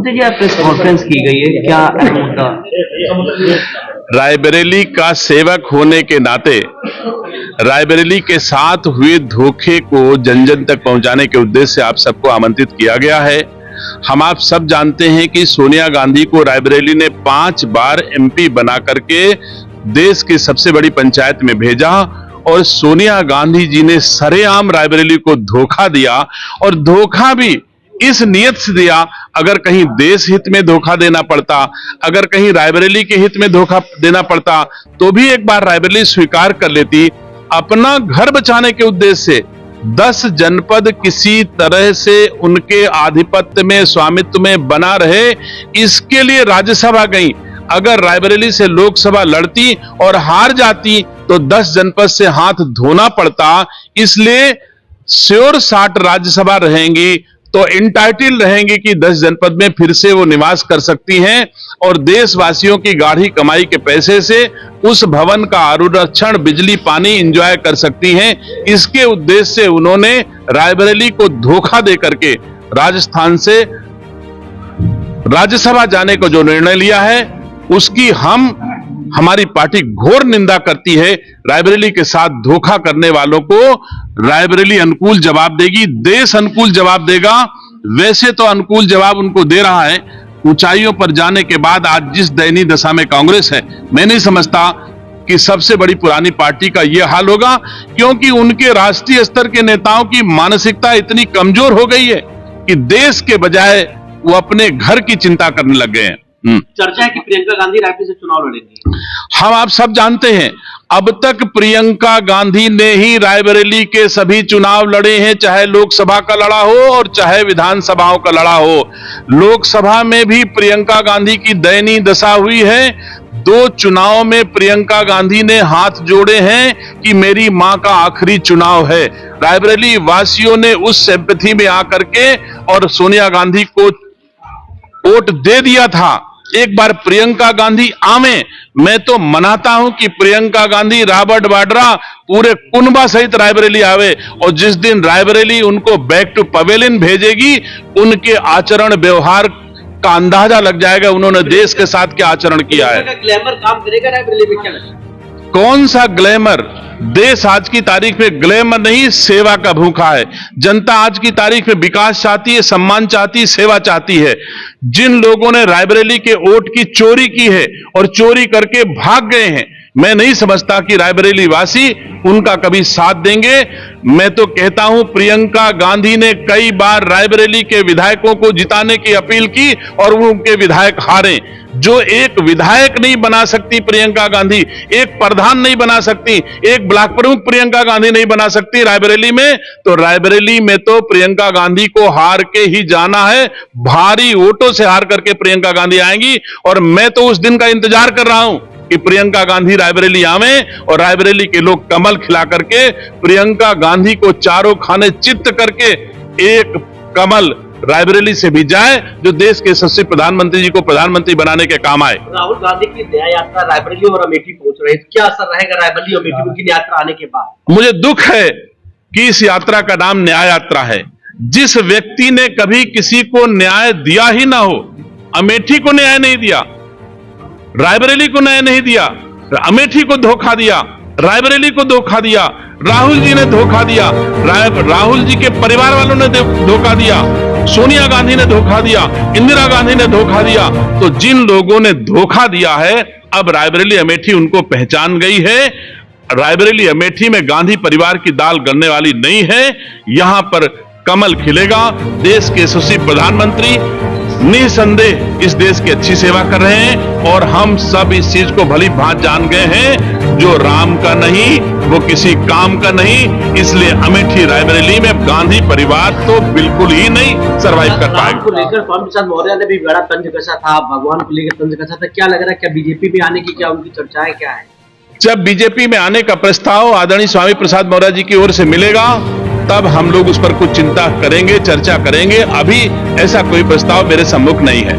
मोदी जी आज press conference की गई है, क्या अहम मुद्दा? रायबरेली का सेवक होने के नाते रायबरेली के साथ हुए धोखे को जन जन तक पहुंचाने के उद्देश्य से आप सबको आमंत्रित किया गया है। हम आप सब जानते हैं कि सोनिया गांधी को रायबरेली ने 5 बार एमपी बना करके देश की सबसे बड़ी पंचायत में भेजा और सोनिया गांधी जी ने सरेआम रायबरेली को धोखा दिया और धोखा भी इस नियत से दिया, अगर कहीं देश हित में धोखा देना पड़ता, अगर कहीं रायबरेली के हित में धोखा देना पड़ता तो भी एक बार रायबरेली स्वीकार कर लेती। अपना घर बचाने के उद्देश्य से 10 जनपद किसी तरह से उनके आधिपत्य में, स्वामित्व में बना रहे, इसके लिए राज्यसभा गई। अगर रायबरेली से लोकसभा लड़ती और हार जाती तो 10 जनपद से हाथ धोना पड़ता। इसलिए श्योर 60 राज्यसभा रहेंगी तो इंटाइटल रहेंगी कि 10 जनपद में फिर से वो निवास कर सकती हैं और देशवासियों की गाढ़ी कमाई के पैसे से उस भवन का आरक्षण, बिजली, पानी एंजॉय कर सकती हैं। इसके उद्देश्य से उन्होंने रायबरेली को धोखा दे करके राजस्थान से राज्यसभा जाने को जो निर्णय लिया है उसकी हमारी पार्टी घोर निंदा करती है। रायबरेली के साथ धोखा करने वालों को रायबरेली अनुकूल जवाब देगी, देश अनुकूल जवाब देगा। वैसे तो अनुकूल जवाब उनको दे रहा है। ऊंचाइयों पर जाने के बाद आज जिस दयनीय दशा में कांग्रेस है, मैं नहीं समझता कि सबसे बड़ी पुरानी पार्टी का यह हाल होगा, क्योंकि उनके राष्ट्रीय स्तर के नेताओं की मानसिकता इतनी कमजोर हो गई है कि देश के बजाय वो अपने घर की चिंता करने लग गए हैं। चर्चा है कि प्रियंका गांधी रायपुर से चुनाव लड़ेंगी। हम आप सब जानते हैं अब तक प्रियंका गांधी ने ही रायबरेली के सभी चुनाव लड़े हैं, चाहे लोकसभा का लड़ा हो और चाहे विधानसभाओं का लड़ा हो। लोकसभा में भी प्रियंका गांधी की दयनीय दशा हुई है। 2 चुनाव में प्रियंका गांधी ने हाथ जोड़े हैं कि मेरी मां का आखिरी चुनाव है। रायबरेली वासियों ने उस सिंपैथी में आकर के और सोनिया गांधी को वोट दे दिया था। एक बार प्रियंका गांधी आवे, मैं तो मनाता हूं कि प्रियंका गांधी, रॉबर्ट वाड्रा, पूरे कुनबा सहित रायबरेली आवे और जिस दिन रायबरेली उनको बैक टू पवेलियन भेजेगी, उनके आचरण व्यवहार का अंदाजा लग जाएगा उन्होंने देश के साथ क्या आचरण किया है। ग्लैमर काम करेगा रायबरेली में? क्या कौन सा ग्लैमर? देश आज की तारीख में ग्लैमर नहीं, सेवा का भूखा है। जनता आज की तारीख में विकास चाहती है, सम्मान चाहती है, सेवा चाहती है। जिन लोगों ने रायबरेली के वोट की चोरी की है और चोरी करके भाग गए हैं, मैं नहीं समझता कि रायबरेली वासी उनका कभी साथ देंगे। मैं तो कहता हूं प्रियंका गांधी ने कई बार रायबरेली के विधायकों को जिताने की अपील की और वो उनके विधायक हारे। जो एक विधायक नहीं बना सकती प्रियंका गांधी, एक प्रधान नहीं बना सकती, एक ब्लॉक प्रमुख प्रियंका गांधी नहीं बना सकती रायबरेली में, तो रायबरेली में तो प्रियंका गांधी को हार के ही जाना है। भारी वोटों से हार करके प्रियंका गांधी आएंगी और मैं तो उस दिन का इंतजार कर रहा हूं कि प्रियंका गांधी रायबरेली आवे और रायबरेली के लोग कमल खिला करके प्रियंका गांधी को चारों खाने चित्त करके एक कमल रायबरेली से भी जाए जो देश के यशस्वी प्रधानमंत्री जी को प्रधानमंत्री बनाने के काम आए। राहुल गांधी की न्याय यात्रा रायबरेली और अमेठी पहुंच रही है, क्या असर रहेगा रायबरेली और अमेठी की यात्रा आने के बाद? मुझे दुख है कि इस यात्रा का नाम न्याय यात्रा है। जिस व्यक्ति ने कभी किसी को न्याय दिया ही ना हो, अमेठी को न्याय नहीं दिया, रायबरेली को न्याय नहीं दिया, अमेठी को धोखा दिया, रायबरेली को धोखा दिया, राहुल जी ने धोखा दिया, राहुल जी के परिवार वालों ने धोखा दिया, सोनिया गांधी ने धोखा दिया, इंदिरा गांधी ने धोखा दिया। तो जिन लोगों ने धोखा दिया है, अब रायबरेली अमेठी उनको पहचान गई है। रायबरेली अमेठी में गांधी परिवार की दाल गलने वाली नहीं है। यहां पर कमल खिलेगा। देश के यशस्वी प्रधानमंत्री निसंदेह इस देश की अच्छी सेवा कर रहे हैं और हम सब इस चीज को भली भांत जान गए हैं, जो राम का नहीं वो किसी काम का नहीं। इसलिए अमेठी रायबरेली में गांधी परिवार तो बिल्कुल ही नहीं सरवाइव कर पाएगा। को लेकर स्वामी प्रसाद मौर्य ने भी बड़ा तंज कसा था, भगवान को लेकर तंज कसा था, क्या लग रहा है, क्या बीजेपी में आने की क्या उनकी चर्चाएं क्या है? जब बीजेपी में आने का प्रस्ताव आदरणीय स्वामी प्रसाद मौर्य जी की ओर से मिलेगा तब हम लोग उस पर कुछ चिंता करेंगे, चर्चा करेंगे। अभी ऐसा कोई प्रस्ताव मेरे सम्मुख नहीं है।